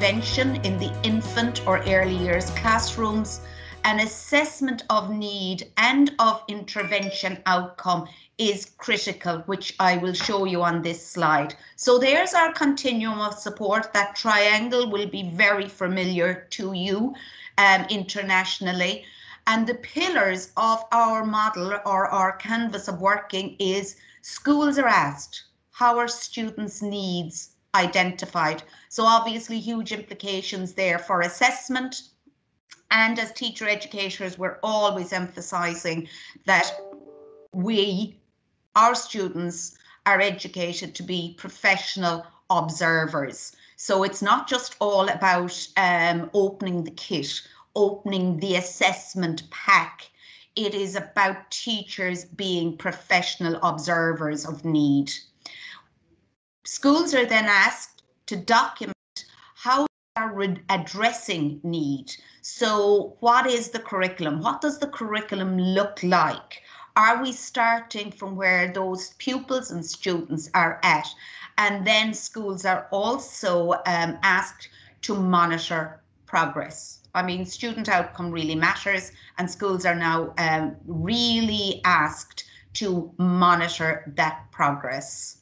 intervention in the infant or early years classrooms, an assessment of need and of intervention outcome is critical, which I will show you on this slide. So there's our continuum of support. That triangle will be very familiar to you internationally. And the pillars of our model or our canvas of working is schools are asked, how are students' needs identified? So obviously huge implications there for assessment. And as teacher educators, we're always emphasising that our students are educated to be professional observers. So it's not just all about opening the kit, opening the assessment pack. It is about teachers being professional observers of need. Schools are then asked to document how they are addressing need. So what is the curriculum? What does the curriculum look like? Are we starting from where those pupils and students are at? And then schools are also asked to monitor progress. I mean, student outcome really matters, and schools are now really asked to monitor that progress.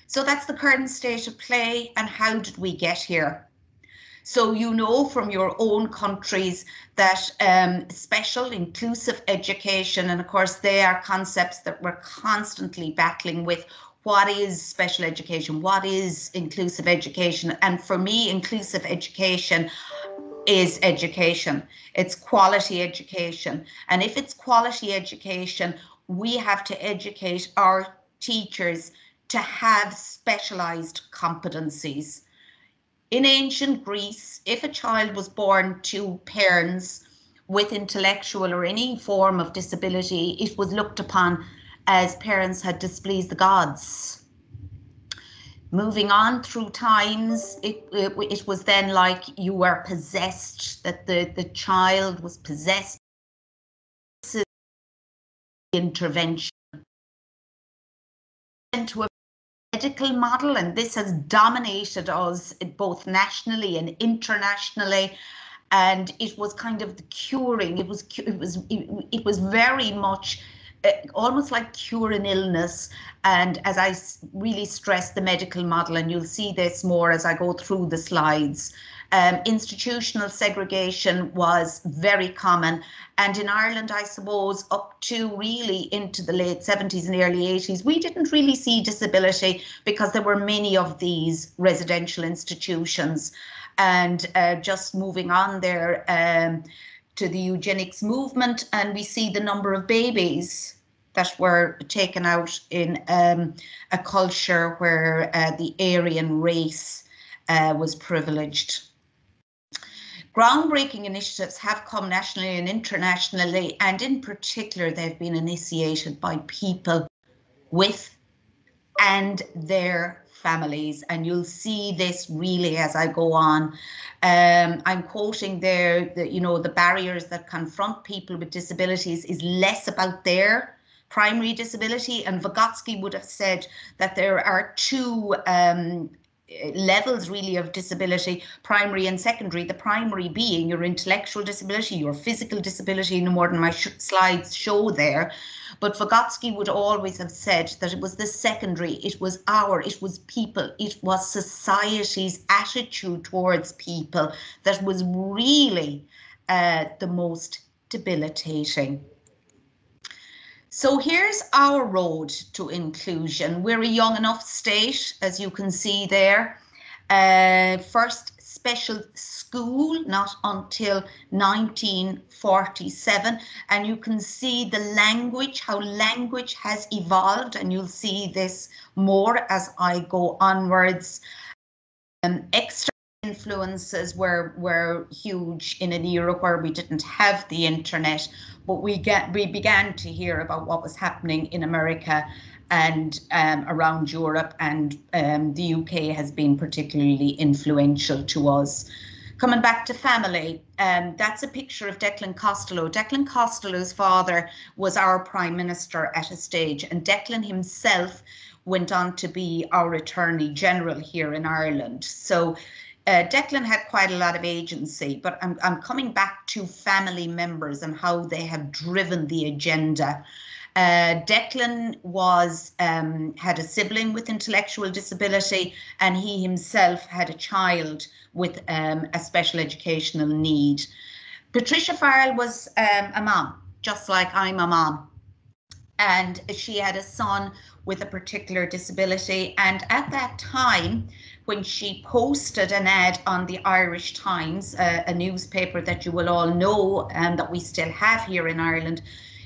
So that's the current state of play, and how did we get here? So you know from your own countries that special inclusive education, and of course they are concepts that we're constantly battling with. What is special education? What is inclusive education? And for me, inclusive education is education. It's quality education. And if it's quality education, we have to educate our teachers to have specialized competencies. In ancient Greece, if a child was born to parents with intellectual or any form of disability, it was looked upon as parents had displeased the gods. Moving on through times, it was then like you were possessed, that the child was possessed. Intervention into a medical model, and this has dominated us both nationally and internationally. And it was kind of the curing. It was very much almost like curing illness. And as I really stress the medical model, and you'll see this more as I go through the slides, institutional segregation was very common. And in Ireland, I suppose, up to really into the late 70s and early 80s, we didn't really see disability because there were many of these residential institutions. And just moving on there to the eugenics movement, and we see the number of babies that were taken out in a culture where the Aryan race was privileged. Groundbreaking initiatives have come nationally and internationally, and in particular, they've been initiated by people with and their families, and you'll see this really as I go on. I'm quoting there that, you know, the barriers that confront people with disabilities is less about their primary disability, and Vygotsky would have said that there are two levels really of disability, primary and secondary. The primary being your intellectual disability, your physical disability, no more than my slides show there. But Vygotsky would always have said that it was the secondary, it was people, it was society's attitude towards people that was really the most debilitating. So here's our road to inclusion. We're a young enough state, as you can see there. First special school, not until 1947. And you can see the language, how language has evolved. And you'll see this more as I go onwards. Extra influences were huge in an era where we didn't have the internet, but we began to hear about what was happening in America and around Europe, and the UK has been particularly influential to us. Coming back to family, that's a picture of Declan Costello. Declan Costello's father was our Prime Minister at a stage, and Declan himself went on to be our Attorney General here in Ireland. So Declan had quite a lot of agency, but I'm coming back to family members and how they have driven the agenda. Declan had a sibling with intellectual disability, and he himself had a child with a special educational need. Patricia Farrell was a mom, just like I'm a mom, and she had a son with a particular disability. And at that time, when she posted an ad on the Irish Times, a newspaper that you will all know and that we still have here in Ireland,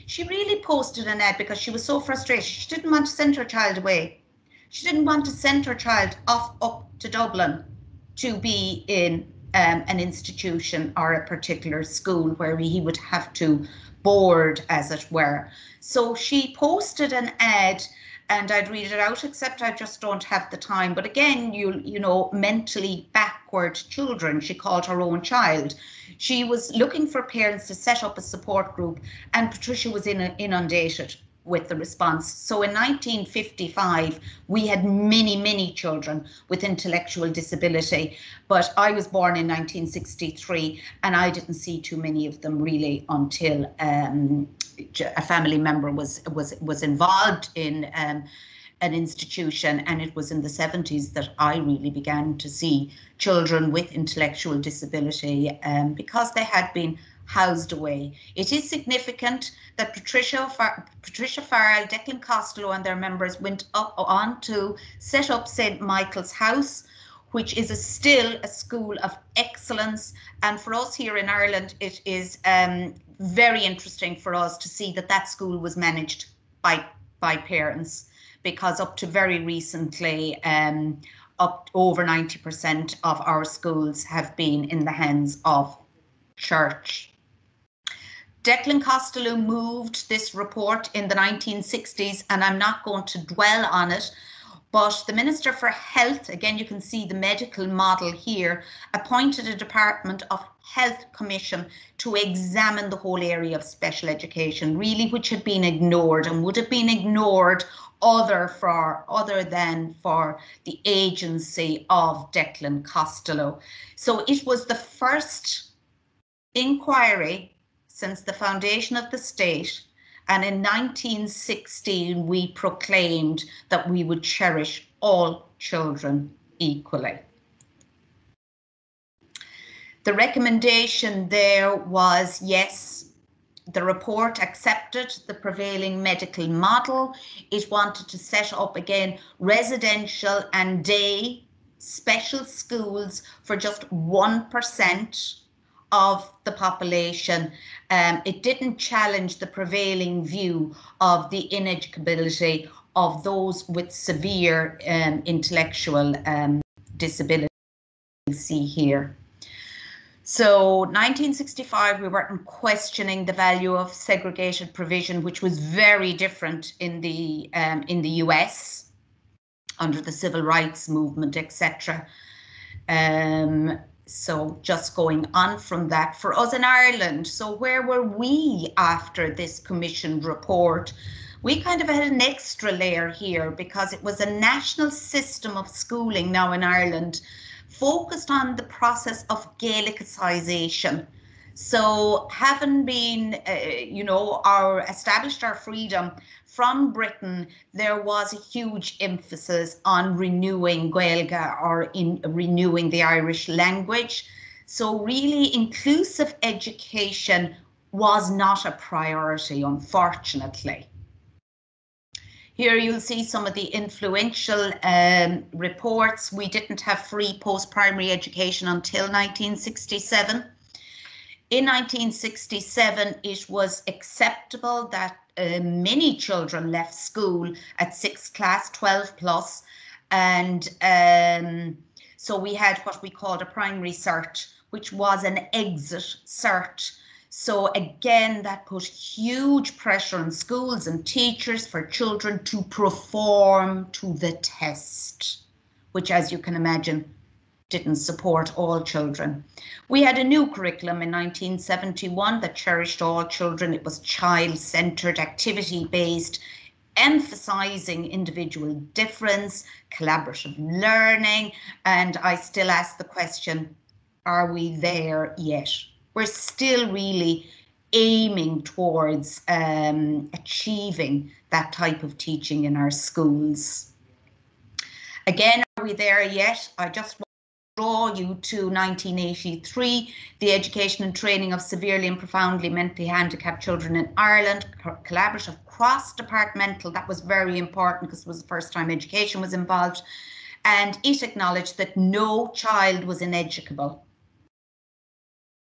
she really posted an ad because she was so frustrated. She didn't want to send her child away. She didn't want to send her child off up to Dublin to be in an institution or a particular school where he would have to board, as it were. So she posted an ad, and I'd read it out, except I just don't have the time. But again, you know, mentally backward children, she called her own child. She was looking for parents to set up a support group, and Patricia was inundated with the response. So in 1955, we had many children with intellectual disability, but I was born in 1963, and I didn't see too many of them really until a family member was involved in an institution, and it was in the 70s that I really began to see children with intellectual disability because they had been housed away. It is significant that Patricia Farrell, Declan Costello and their members went on to set up St. Michael's House, which is still a school of excellence. And for us here in Ireland, it is very interesting for us to see that that school was managed by parents, because up to very recently, up over 90% of our schools have been in the hands of church. Declan Costello moved this report in the 1960s, and I'm not going to dwell on it, but the Minister for Health, again you can see the medical model here, appointed a Department of Health Commission to examine the whole area of special education, really, which had been ignored and would have been ignored other than for the agency of Declan Costello. So it was the first inquiry since the foundation of the state, and in 1916 we proclaimed that we would cherish all children equally. The recommendation there was, yes, the report accepted the prevailing medical model. It wanted to set up again residential and day special schools for just 1% of the population. It didn't challenge the prevailing view of the ineducability of those with severe intellectual disability. You see here. So 1965, we weren't questioning the value of segregated provision, which was very different in the US under the civil rights movement, etc. So just going on from that, for us in Ireland, so where were we after this commission report? We kind of had an extra layer here because it was a national system of schooling now in Ireland focused on the process of Gaelicisation. So having been, established our freedom from Britain, there was a huge emphasis on renewing Gaeilge, or in renewing the Irish language. So really inclusive education was not a priority, unfortunately. Here you'll see some of the influential reports. We didn't have free post-primary education until 1967. In 1967, it was acceptable that many children left school at 6th class, 12 plus, and so we had what we called a primary cert, which was an exit cert. So again, that put huge pressure on schools and teachers for children to perform to the test, which, as you can imagine, didn't support all children. We had a new curriculum in 1971 that cherished all children. It was child-centred, activity-based, emphasizing individual difference, collaborative learning, and I still ask the question, are we there yet? We're still really aiming towards achieving that type of teaching in our schools. Again, are we there yet? I just want to draw you to 1983, the education and training of severely and profoundly mentally handicapped children in Ireland, collaborative, cross-departmental. That was very important because it was the first time education was involved, and it acknowledged that no child was ineducable.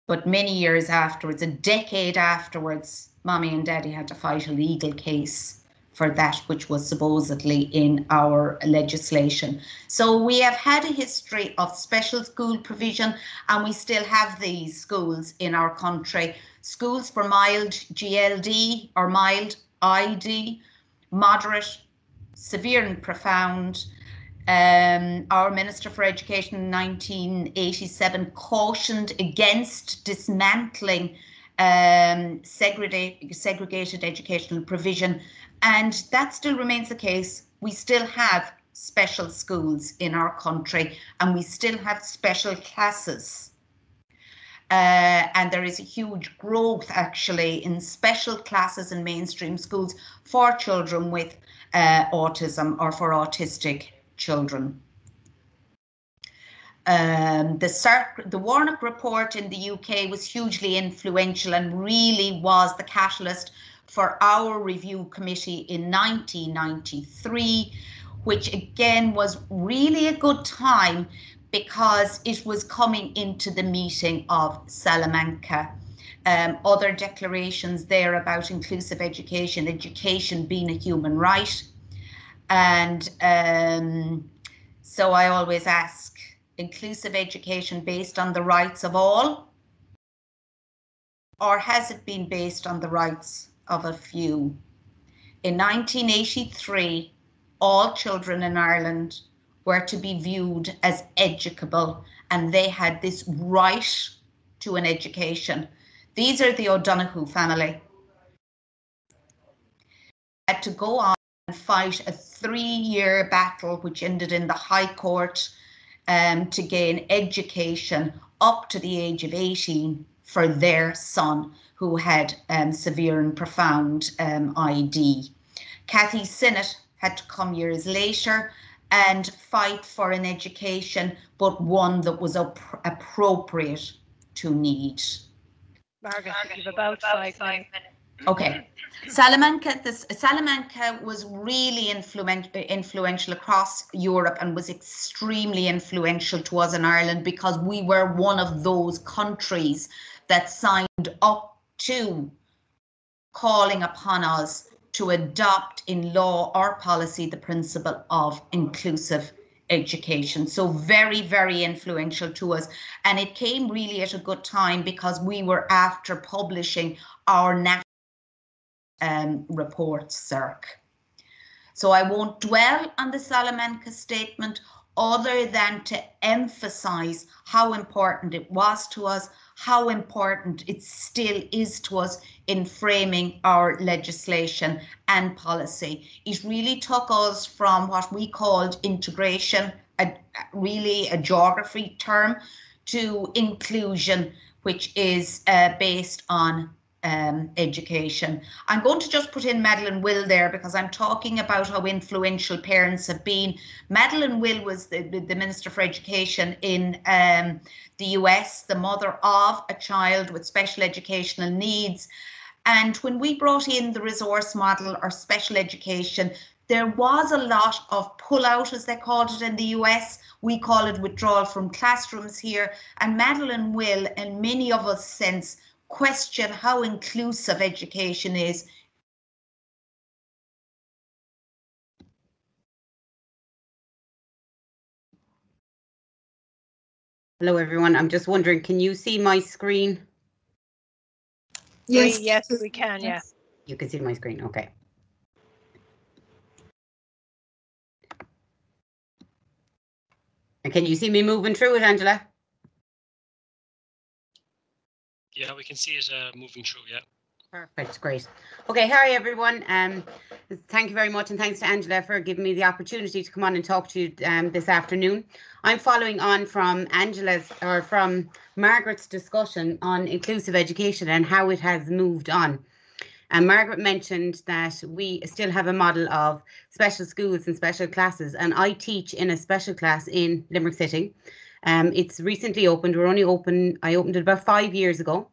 But many years afterwards, a decade afterwards, Mommy and Daddy had to fight a legal case for that which was supposedly in our legislation. So we have had a history of special school provision, and we still have these schools in our country. Schools for mild GLD or mild ID, moderate, severe and profound. Our Minister for Education in 1987 cautioned against dismantling segregated educational provision, and that still remains the case. We still have special schools in our country, and we still have special classes. And there is a huge growth actually in special classes in mainstream schools for children with autism or for autistic children. The Warnock report in the UK was hugely influential and really was the catalyst for our review committee in 1993, which again was really a good time because it was coming into the meeting of Salamanca. Other declarations there about inclusive education, education being a human right. And so I always ask, inclusive education based on the rights of all, or has it been based on the rights of a few? In 1983, all children in Ireland were to be viewed as educable, and they had this right to an education. These are the O'Donoghue family. Had to go on and fight a 3-year battle, which ended in the High Court, to gain education up to the age of 18 for their son who had severe and profound ID. Cathy Sinnott had to come years later and fight for an education, but one that was appropriate to need. Margaret, you have about 5 minutes. Okay. Salamanca was really influential across Europe and was extremely influential to us in Ireland because we were one of those countries that signed up to calling upon us to adopt in law or policy the principle of inclusive education. So very, very influential to us. And it came really at a good time because we were after publishing our national reports, CERC. So I won't dwell on the Salamanca statement other than to emphasize how important it was to us, how important it still is to us in framing our legislation and policy. It really took us from what we called integration, really a geography term, to inclusion, which is based on education. I'm going to just put in Madeleine Will there because I'm talking about how influential parents have been. Madeleine Will was the Minister for Education in the US, the mother of a child with special educational needs. And when we brought in the resource model or special education, there was a lot of pull-out, as they called it in the US. We call it withdrawal from classrooms here. And Madeleine Will, and many of us since, question how inclusive education is. Hello, everyone. I'm just wondering, can you see my screen? Yes, yes, we can, yeah. You can see my screen, okay. And can you see me moving through it, Angela? Yeah, we can see it moving through, yeah. Perfect, great. Okay, hi everyone. Thank you very much, and thanks to Angela for giving me the opportunity to come on and talk to you this afternoon. I'm following on from from Margaret's discussion on inclusive education and how it has moved on. And Margaret mentioned that we still have a model of special schools and special classes, and I teach in a special class in Limerick City. It's recently opened. I opened it about 5 years ago.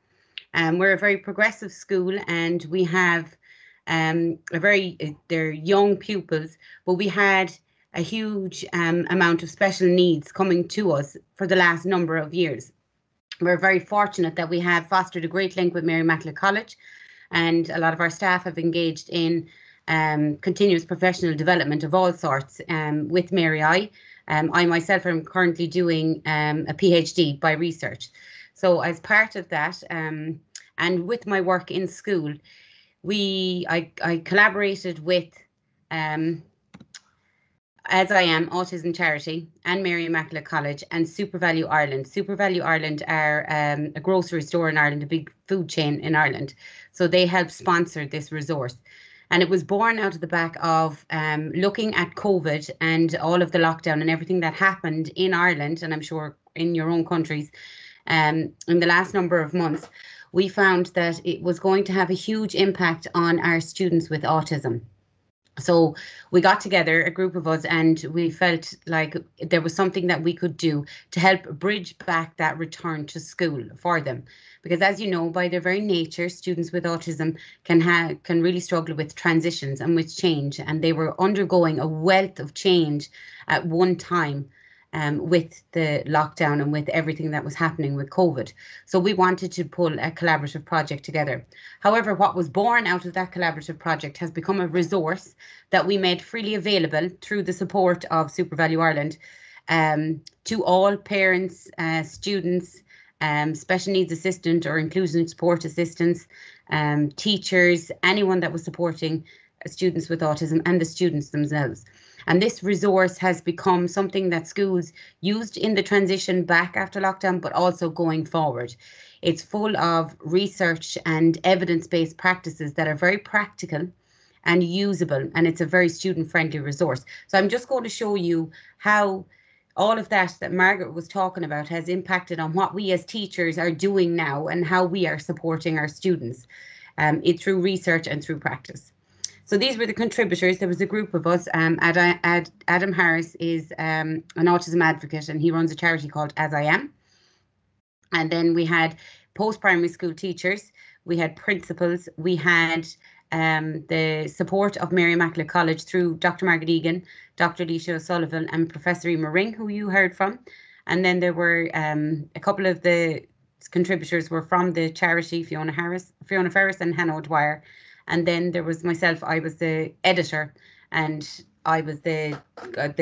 We're a very progressive school, and we have they're young pupils, but we had a huge amount of special needs coming to us for the last number of years. We're very fortunate that we have fostered a great link with Mary Immaculate College, and a lot of our staff have engaged in continuous professional development of all sorts with Mary I. I myself am currently doing a PhD by research. So as part of that, and with my work in school, I collaborated with As I Am Autism Charity and Mary Immaculate College and SuperValu Ireland. SuperValu Ireland are a grocery store in Ireland, a big food chain in Ireland. So they helped sponsor this resource. And it was born out of the back of looking at COVID and all of the lockdown and everything that happened in Ireland, and I'm sure in your own countries, in the last number of months. We found that it was going to have a huge impact on our students with autism. So we got together, a group of us, and we felt like there was something that we could do to help bridge back that return to school for them. Because as you know, by their very nature, students with autism can really struggle with transitions and with change. And they were undergoing a wealth of change at one time with the lockdown and with everything that was happening with COVID. So we wanted to pull a collaborative project together. However, what was born out of that collaborative project has become a resource that we made freely available through the support of SuperValu Ireland to all parents, students, special needs assistant or inclusion support assistants, teachers, anyone that was supporting students with autism and the students themselves. And this resource has become something that schools used in the transition back after lockdown, but also going forward. It's full of research and evidence-based practices that are very practical and usable, and it's a very student-friendly resource. So I'm just going to show you how all of that Margaret was talking about has impacted on what we as teachers are doing now and how we are supporting our students through research and through practice. So these were the contributors. There was a group of us. Adam Harris is an autism advocate, and he runs a charity called As I Am. And then we had post-primary school teachers, we had principals, we had the support of Mary Immaculate College through Dr. Margaret Egan, Dr. Alicia O'Sullivan, and Professor Emer Ring, who you heard from. And then there were a couple of the contributors were from the charity, Fiona Ferris and Hannah O'Dwyer. And then there was myself. I was the editor, and I was the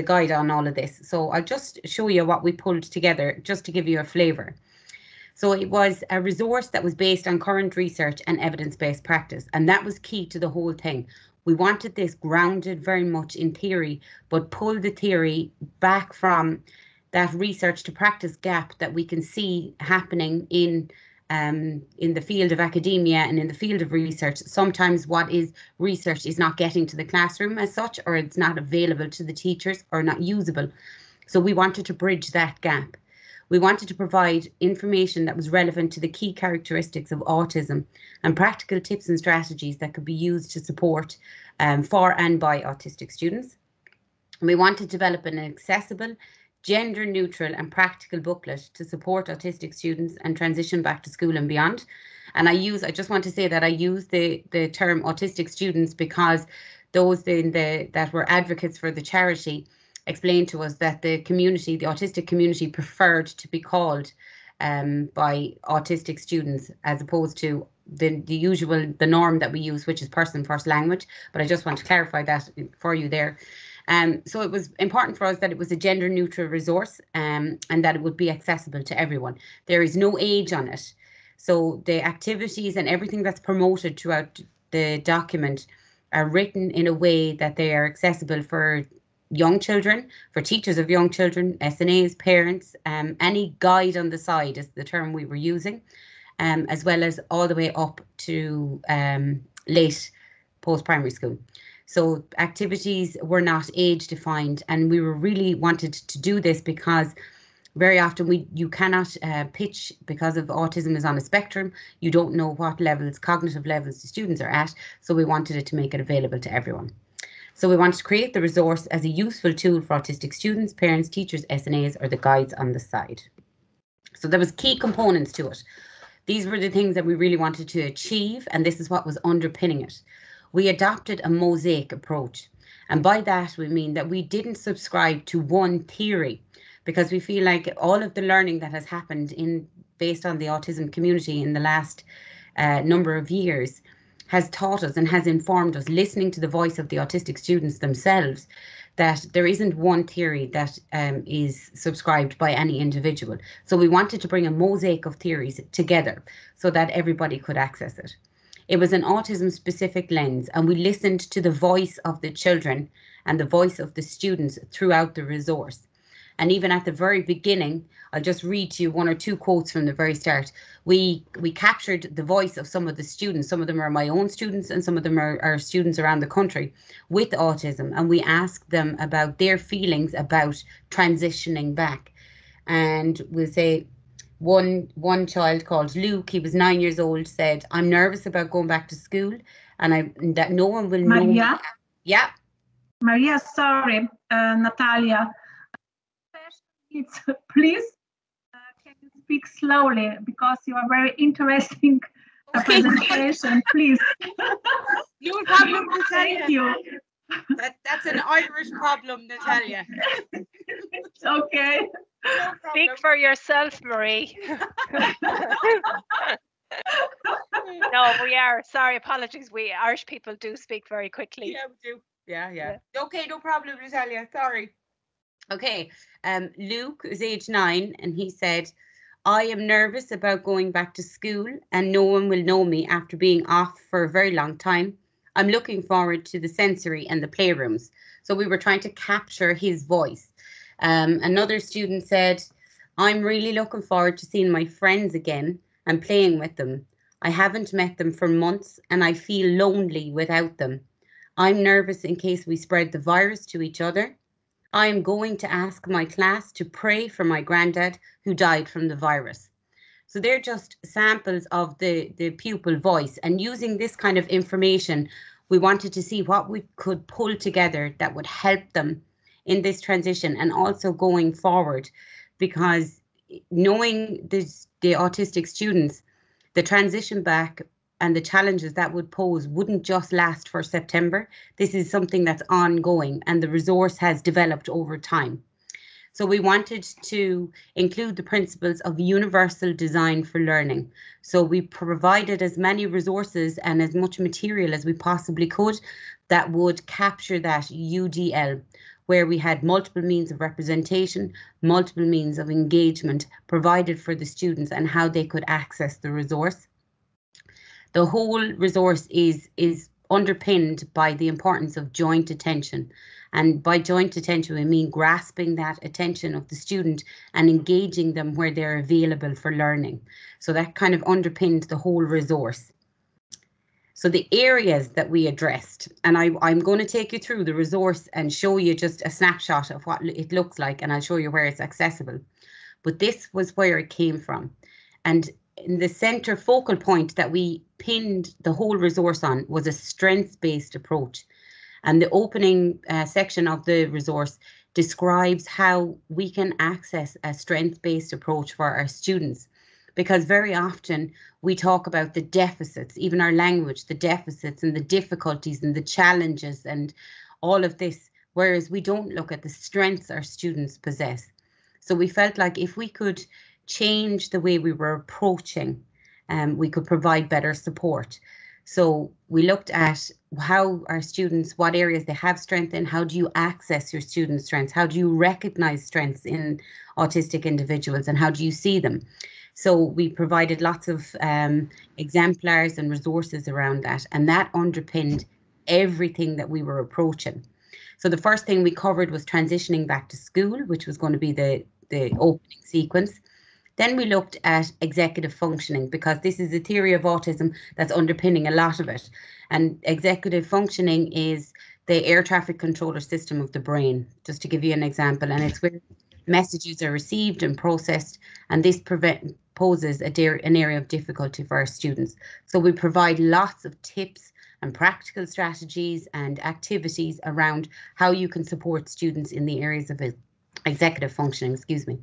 guide on all of this. So I'll just show you what we pulled together just to give you a flavour. So it was a resource that was based on current research and evidence-based practice, and that was key to the whole thing. We wanted this grounded very much in theory, but pull the theory back from that research to practice gap that we can see happening in the field of academia and in the field of research. Sometimes what is research is not getting to the classroom as such, or it's not available to the teachers or not usable. So we wanted to bridge that gap. We wanted to provide information that was relevant to the key characteristics of autism and practical tips and strategies that could be used to support for and by autistic students. And we wanted to develop an accessible, gender neutral and practical booklet to support autistic students and transition back to school and beyond. And I just want to say that I use the term autistic students because those that were advocates for the charity explained to us that the autistic community preferred to be called by autistic students as opposed to the norm that we use, which is person first language. But I just want to clarify that for you there. So it was important for us that it was a gender neutral resource and that it would be accessible to everyone. There is no age on it. So the activities and everything that's promoted throughout the document are written in a way that they are accessible for young children, for teachers of young children, SNAs, parents, any guide on the side is the term we were using. as well as all the way up to late post-primary school. So activities were not age defined, and we were really wanted to do this because very often you cannot pitch, because of autism is on a spectrum. You don't know what levels, cognitive levels the students are at. So we wanted it to make it available to everyone. So we wanted to create the resource as a useful tool for autistic students, parents, teachers, SNAs, or the guides on the side. So there was key components to it. These were the things that we really wanted to achieve, and this is what was underpinning it. We adopted a mosaic approach. And by that, we mean that we didn't subscribe to one theory, because we feel like all of the learning that has happened based on the autism community in the last number of years has taught us and has informed us, listening to the voice of the autistic students themselves, that there isn't one theory that is subscribed by any individual. So we wanted to bring a mosaic of theories together so that everybody could access it. It was an autism-specific lens, and we listened to the voice of the children and the voice of the students throughout the resource. And even at the very beginning, I'll just read to you one or two quotes from the very start. We captured the voice of some of the students. Some of them are my own students, and some of them are students around the country with autism. And we asked them about their feelings about transitioning back. And we'll say one child called Luke, he was 9 years old, said, "I'm nervous about going back to school, and that no one will know me." Yeah. Maria, sorry, Natalia. Please, can you speak slowly, because you are very interesting presentation, please. No problem, Natalia. Thank you. That's an Irish problem, Natalia. It's okay. No Speak for yourself, Marie. No, we are. Sorry, apologies. We Irish people do speak very quickly. Yeah, we do. Yeah. Okay, no problem, Natalia. Sorry. Okay, Luke is age 9, and he said, "I am nervous about going back to school, and no one will know me after being off for a very long time. I'm looking forward to the sensory and the playrooms." So we were trying to capture his voice. Another student said, "I'm really looking forward to seeing my friends again and playing with them. I haven't met them for months, and I feel lonely without them. I'm nervous in case we spread the virus to each other. I am going to ask my class to pray for my granddad who died from the virus." So they're just samples of the pupil voice, and using this kind of information, we wanted to see what we could pull together that would help them in this transition and also going forward, because knowing the autistic students, the transition back and the challenges that would pose wouldn't just last for September. This is something that's ongoing, and the resource has developed over time. So we wanted to include the principles of universal design for learning. So we provided as many resources and as much material as we possibly could that would capture that UDL, where we had multiple means of representation, multiple means of engagement provided for the students and how they could access the resource. The whole resource is underpinned by the importance of joint attention. And by joint attention, we mean grasping that attention of the student and engaging them where they're available for learning. So that kind of underpinned the whole resource. So the areas that we addressed, and I'm going to take you through the resource and show you just a snapshot of what it looks like, and I'll show you where it's accessible. But this was where it came from. And in the center focal point that we pinned the whole resource on was a strengths-based approach. And the opening section of the resource describes how we can access a strength-based approach for our students. Because very often we talk about the deficits, even our language, the deficits and the difficulties and the challenges and all of this, whereas we don't look at the strengths our students possess. So we felt like if we could change the way we were approaching, we could provide better support. So we looked at how our students, what areas they have strength in, how do you access your students' strengths, how do you recognize strengths in autistic individuals, and how do you see them? So we provided lots of exemplars and resources around that, and that underpinned everything that we were approaching. So the first thing we covered was transitioning back to school, which was going to be the opening sequence. Then we looked at executive functioning, because this is a theory of autism that's underpinning a lot of it. And executive functioning is the air traffic controller system of the brain, just to give you an example. And it's where messages are received and processed, and this poses an area of difficulty for our students. So we provide lots of tips and practical strategies and activities around how you can support students in the areas of executive functioning, excuse me.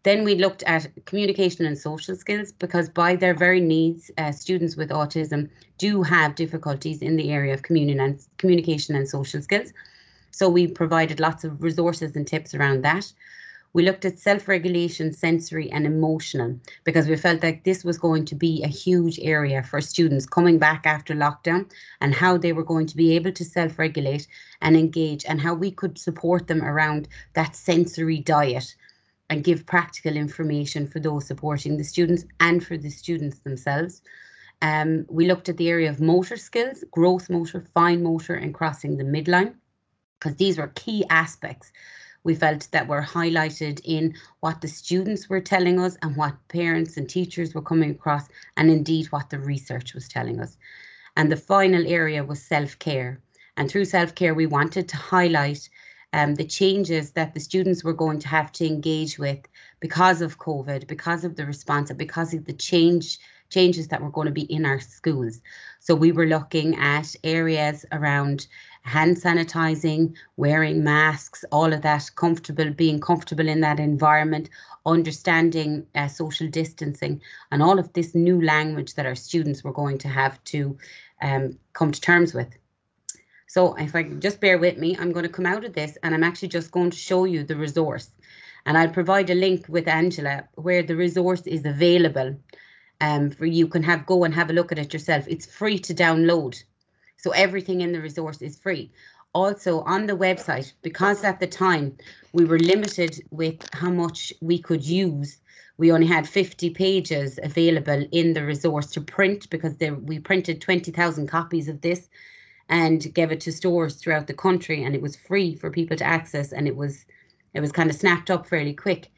Then we looked at communication and social skills, because by their very needs, students with autism do have difficulties in the area of communication and social skills. So we provided lots of resources and tips around that. We looked at self-regulation, sensory and emotional, because we felt like this was going to be a huge area for students coming back after lockdown, and how they were going to be able to self-regulate and engage, and how we could support them around that sensory diet and give practical information for those supporting the students and for the students themselves. We looked at the area of motor skills, growth motor, fine motor and crossing the midline, because these were key aspects we felt that were highlighted in what the students were telling us and what parents and teachers were coming across, and indeed what the research was telling us. And the final area was self-care. And through self-care, we wanted to highlight the changes that the students were going to have to engage with because of COVID, because of the response, and because of the changes that were going to be in our schools. So we were looking at areas around hand sanitizing, wearing masks, all of that, being comfortable in that environment, understanding social distancing, and all of this new language that our students were going to have to come to terms with. So if I can just bear with me, I'm going to come out of this and I'm actually just going to show you the resource. And I'll provide a link with Angela where the resource is available for you can go and have a look at it yourself. It's free to download. So everything in the resource is free. Also on the website, because at the time we were limited with how much we could use, we only had 50 pages available in the resource to print, because we printed 20,000 copies of this and gave it to stores throughout the country, and it was free for people to access, and it was kind of snapped up fairly quick.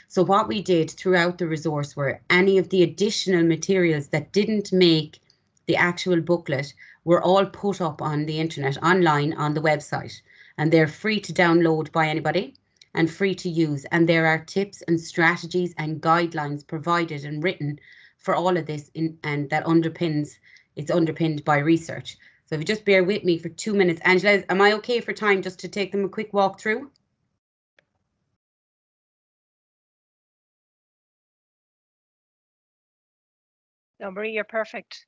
So what we did throughout the resource were any of the additional materials that didn't make the actual booklet were all put up on the internet, online on the website, and they're free to download by anybody and free to use. And there are tips and strategies and guidelines provided and written for all of this, and that it's underpinned by research. So if you just bear with me for 2 minutes. Angela, am I okay for time just to take them a quick walk through? No, Marie, you're perfect.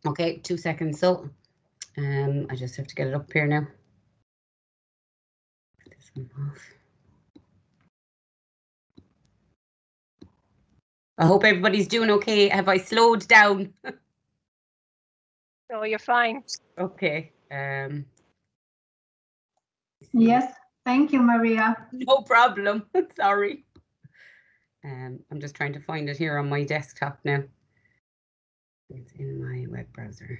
Okay, 2 seconds. So I just have to get it up here now. This one off. I hope everybody's doing okay. Have I slowed down? No, you're fine. Okay. Yes, thank you, Maria. No problem. Sorry. I'm just trying to find it here on my desktop now. It's in my web browser.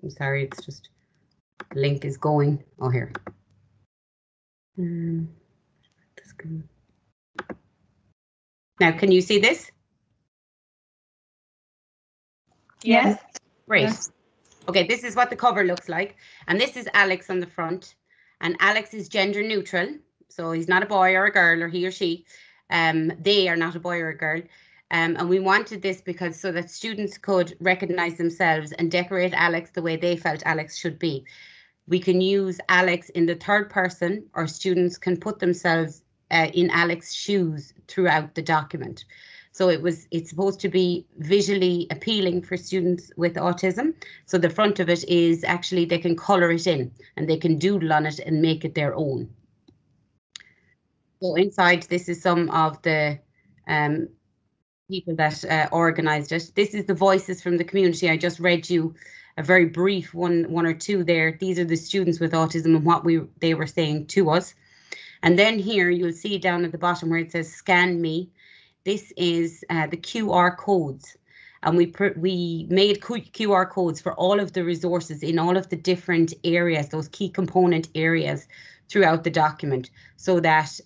I'm sorry, it's just link is going. Oh, here. Now, can you see this? Yes. Great. Yes. Okay, this is what the cover looks like. And this is Alex on the front. And Alex is gender neutral. So he's not a boy or a girl, or he or she. They are not a boy or a girl. And we wanted this because so that students could recognize themselves and decorate Alex the way they felt Alex should be. We can use Alex in the third person, or students can put themselves in Alex's shoes throughout the document. So it's supposed to be visually appealing for students with autism. So the front of it is actually, they can color it in and they can doodle on it and make it their own. So inside, this is some of the people that organised it. This is the voices from the community. I just read you a very brief one or two there. These are the students with autism and what they were saying to us. And then here you'll see down at the bottom where it says scan me. This is the QR codes. and we made QR codes for all of the resources in all of the different areas, those key component areas throughout the document, so that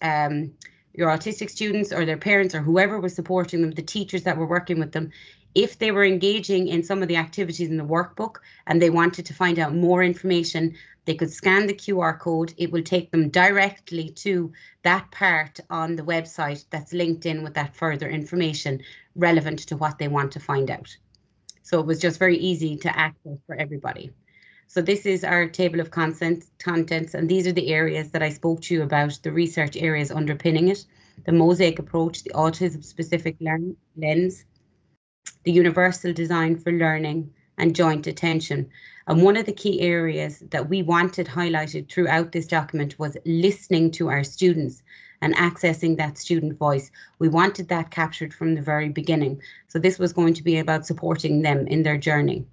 your autistic students or their parents or whoever was supporting them, the teachers that were working with them, if they were engaging in some of the activities in the workbook and they wanted to find out more information, they could scan the QR code. It will take them directly to that part on the website that's linked in with that further information relevant to what they want to find out. So it was just very easy to access for everybody. So this is our table of contents, and these are the areas that I spoke to you about, the research areas underpinning it: the mosaic approach, the autism-specific lens, the universal design for learning, and joint attention. And one of the key areas that we wanted highlighted throughout this document was listening to our students and accessing that student voice. We wanted that captured from the very beginning. So this was going to be about supporting them in their journey.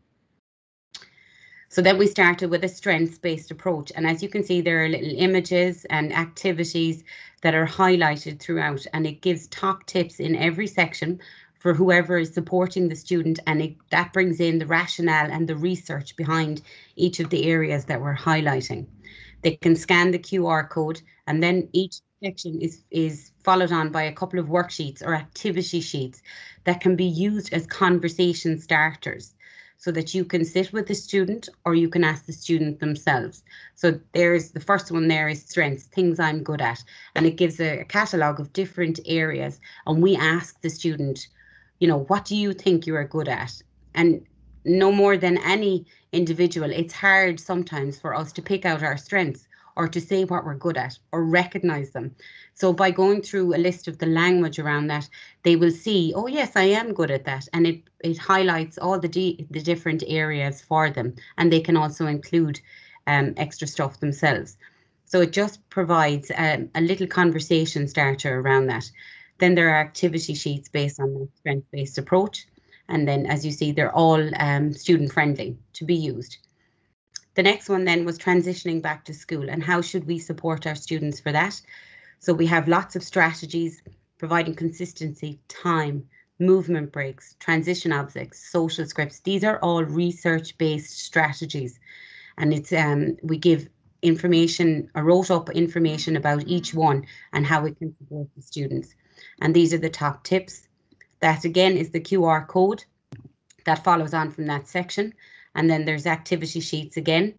So then we started with a strengths-based approach. And as you can see, there are little images and activities that are highlighted throughout, and it gives top tips in every section for whoever is supporting the student, and that brings in the rationale and the research behind each of the areas that we're highlighting. They can scan the QR code, and then each section is followed on by a couple of worksheets or activity sheets that can be used as conversation starters, so that you can sit with the student or you can ask the student themselves. So there's the first one there is strengths, things I'm good at, and it gives a catalogue of different areas, and we ask the student, you know, what do you think you are good at? And no more than any individual, it's hard sometimes for us to pick out our strengths or to say what we're good at or recognize them. So by going through a list of the language around that, they will see, oh yes, I am good at that. And it highlights all the different areas for them. And they can also include extra stuff themselves. So it just provides a little conversation starter around that. Then there are activity sheets based on the strength-based approach. And then, as you see, they're all student-friendly to be used. The next one then was transitioning back to school, and how should we support our students for that? So we have lots of strategies, providing consistency, time, movement breaks, transition objects, social scripts. These are all research-based strategies, and it's we give information, wrote up information about each one and how it can support the students. And these are the top tips. That again is the QR code that follows on from that section. And then there's activity sheets again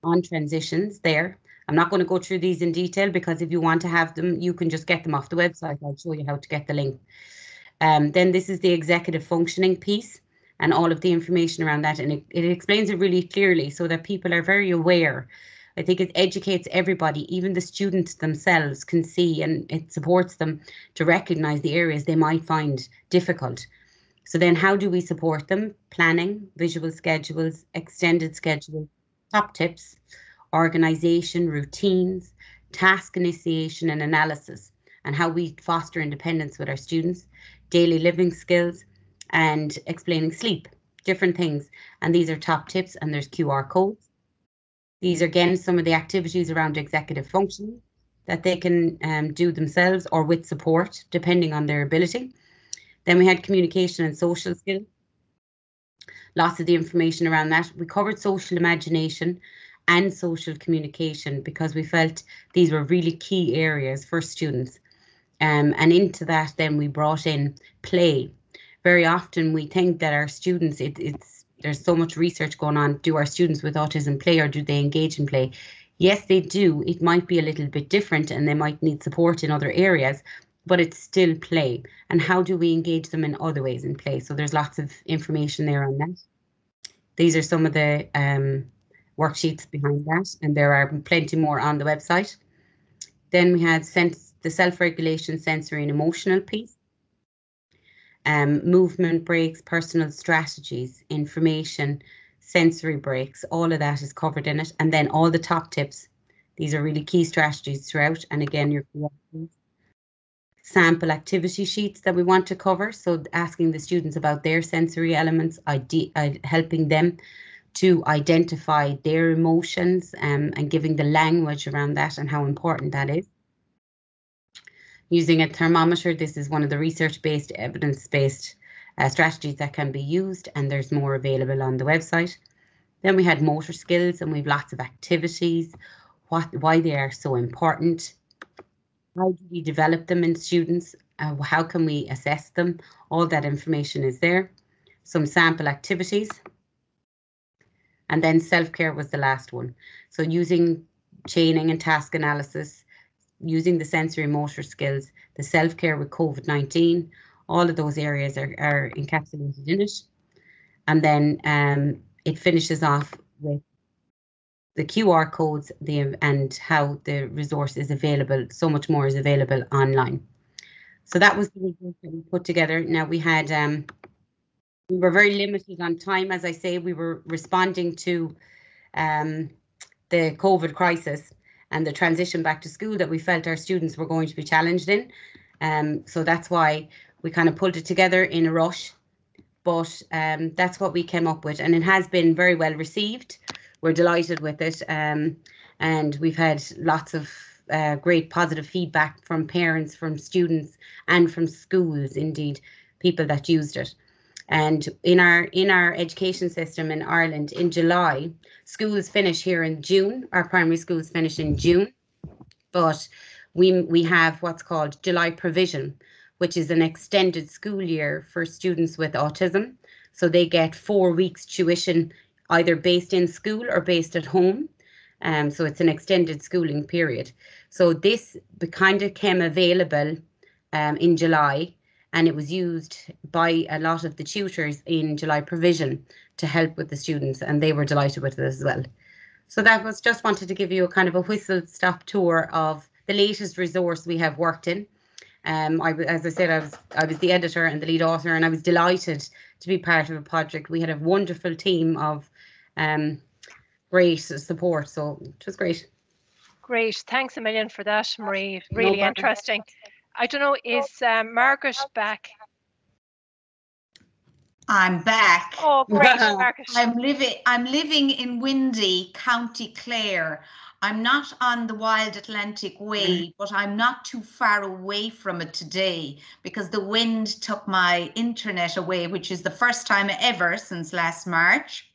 on transitions there. I'm not going to go through these in detail, because if you want to have them, you can just get them off the website. I'll show you how to get the link. Then this is the executive functioning piece and all of the information around that. And it explains it really clearly so that people are very aware. I think it educates everybody, even the students themselves can see, and it supports them to recognize the areas they might find difficult. So then how do we support them? Planning, visual schedules, extended schedules, top tips, organisation, routines, task initiation and analysis, and how we foster independence with our students, daily living skills, and explaining sleep, different things. And these are top tips, and there's QR codes. These are again some of the activities around executive functioning that they can do themselves or with support, depending on their ability. Then we had communication and social skills. Lots of the information around that. We covered social imagination and social communication because we felt these were really key areas for students. And into that, then we brought in play. Very often we think that our students, there's so much research going on. Do our students with autism play, or do they engage in play? Yes, they do. It might be a little bit different and they might need support in other areas, but it's still play. And how do we engage them in other ways in play? So there's lots of information there on that. These are some of the worksheets behind that, and there are plenty more on the website. Then we had the self-regulation, sensory and emotional piece. Movement breaks, personal strategies, information, sensory breaks, all of that is covered in it. And then all the top tips. These are really key strategies throughout. And again, your sample activity sheets that we want to cover. So asking the students about their sensory elements, helping them to identify their emotions and giving the language around that and how important that is. Using a thermometer, this is one of the research-based, evidence-based strategies that can be used, and there's more available on the website. Then we had motor skills, and we've lots of activities, why they are so important, how do we develop them in students, how can we assess them, all that information is there. Some sample activities, and then self-care was the last one. So using chaining and task analysis, using the sensory motor skills, the self-care with COVID-19, all of those areas are encapsulated in it. And then it finishes off with the QR codes and how the resource is available. So much more is available online. So that was the resource that we put together. Now we had, we were very limited on time. As I say, we were responding to the COVID crisis and the transition back to school that we felt our students were going to be challenged in. So that's why we kind of pulled it together in a rush. But that's what we came up with, and it has been very well received. We're delighted with it, and we've had lots of great positive feedback from parents, from students, and from schools, indeed, people that used it. And in our education system in Ireland, in July, schools finish here in June. Our primary schools finish in June, but we have what's called July provision, which is an extended school year for students with autism. So they get 4 weeks tuition, either based in school or based at home. So it's an extended schooling period. So this kind of came available in July, and it was used by a lot of the tutors in July provision to help with the students, and they were delighted with it as well. So that was just wanted to give you a kind of a whistle-stop tour of the latest resource we have worked in. As I said, I was the editor and the lead author, and I was delighted to be part of a project. We had a wonderful team of great support, so it was great. Great, thanks a million for that, Marie. Really interesting. I don't know, is Margaret back? I'm back. Oh, great, Margaret. I'm living in windy County Clare. I'm not on the Wild Atlantic Way, but I'm not too far away from it today because the wind took my internet away, which is the first time ever since last March.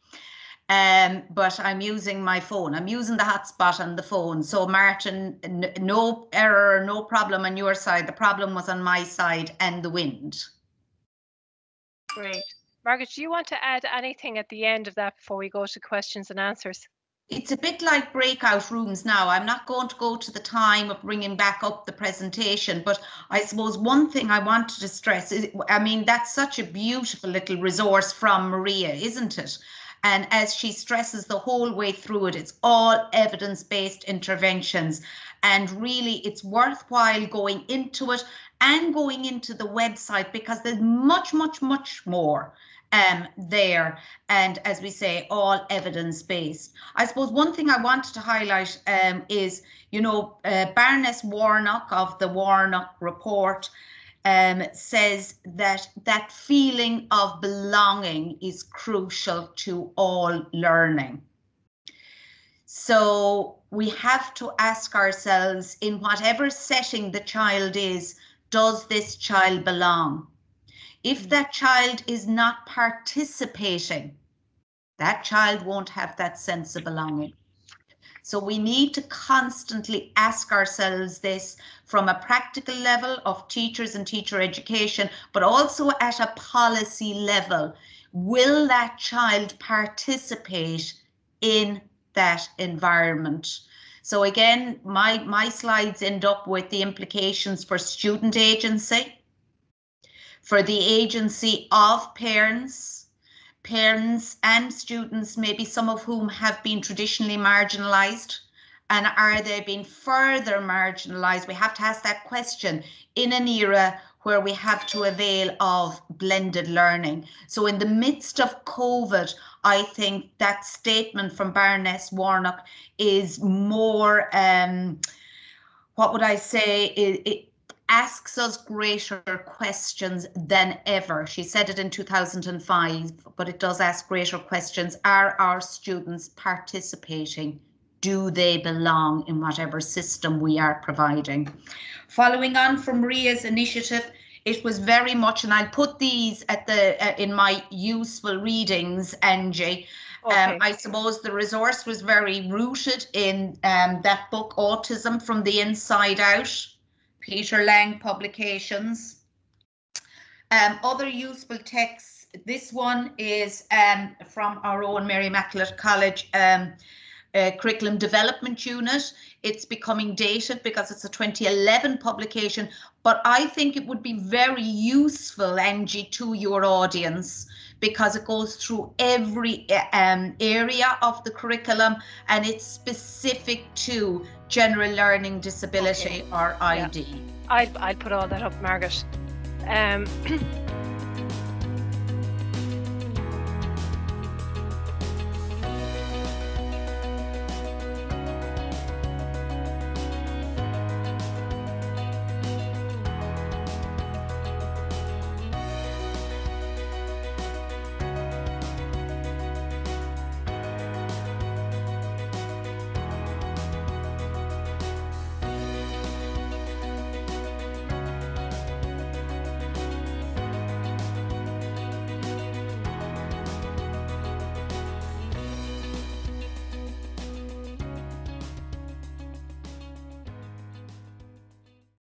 But I'm using my phone. I'm using the hotspot on the phone. So Martin, no error, no problem on your side. The problem was on my side and the wind. Great. Margaret, do you want to add anything at the end of that before we go to questions and answers? It's a bit like breakout rooms now. I'm not going to go to the time of bringing back up the presentation, but I suppose one thing I wanted to stress is, I mean, that's such a beautiful little resource from Maria, isn't it? And as she stresses the whole way through it, it's all evidence-based interventions. And really, it's worthwhile going into it and going into the website because there's much, much, much more there. And as we say, all evidence-based. I suppose one thing I wanted to highlight is, you know, Baroness Warnock of the Warnock Report says that that feeling of belonging is crucial to all learning. So we have to ask ourselves, in whatever setting the child is, does this child belong? If that child is not participating, that child won't have that sense of belonging. So we need to constantly ask ourselves this from a practical level of teachers and teacher education, but also at a policy level. Will that child participate in that environment? So again, my slides end up with the implications for student agency, for the agency of parents and students, maybe some of whom have been traditionally marginalized, and are they being further marginalized? We have to ask that question in an era where we have to avail of blended learning. So in the midst of COVID, I think that statement from Baroness Warnock is more, what would I say, it asks us greater questions than ever. She said it in 2005, but it does ask greater questions. Are our students participating? Do they belong in whatever system we are providing? Following on from Maria's initiative it was very much, and I'll put these at the in my useful readings, Angie. Okay. I suppose the resource was very rooted in that book, Autism from the Inside Out, Peter Lang Publications. Other useful texts, this one is from our own Mary Immaculate College Curriculum Development Unit. It's becoming dated because it's a 2011 publication, but I think it would be very useful, Angie, to your audience, because it goes through every area of the curriculum, and it's specific to general learning disability, or ID. I'll put all that up, Margaret.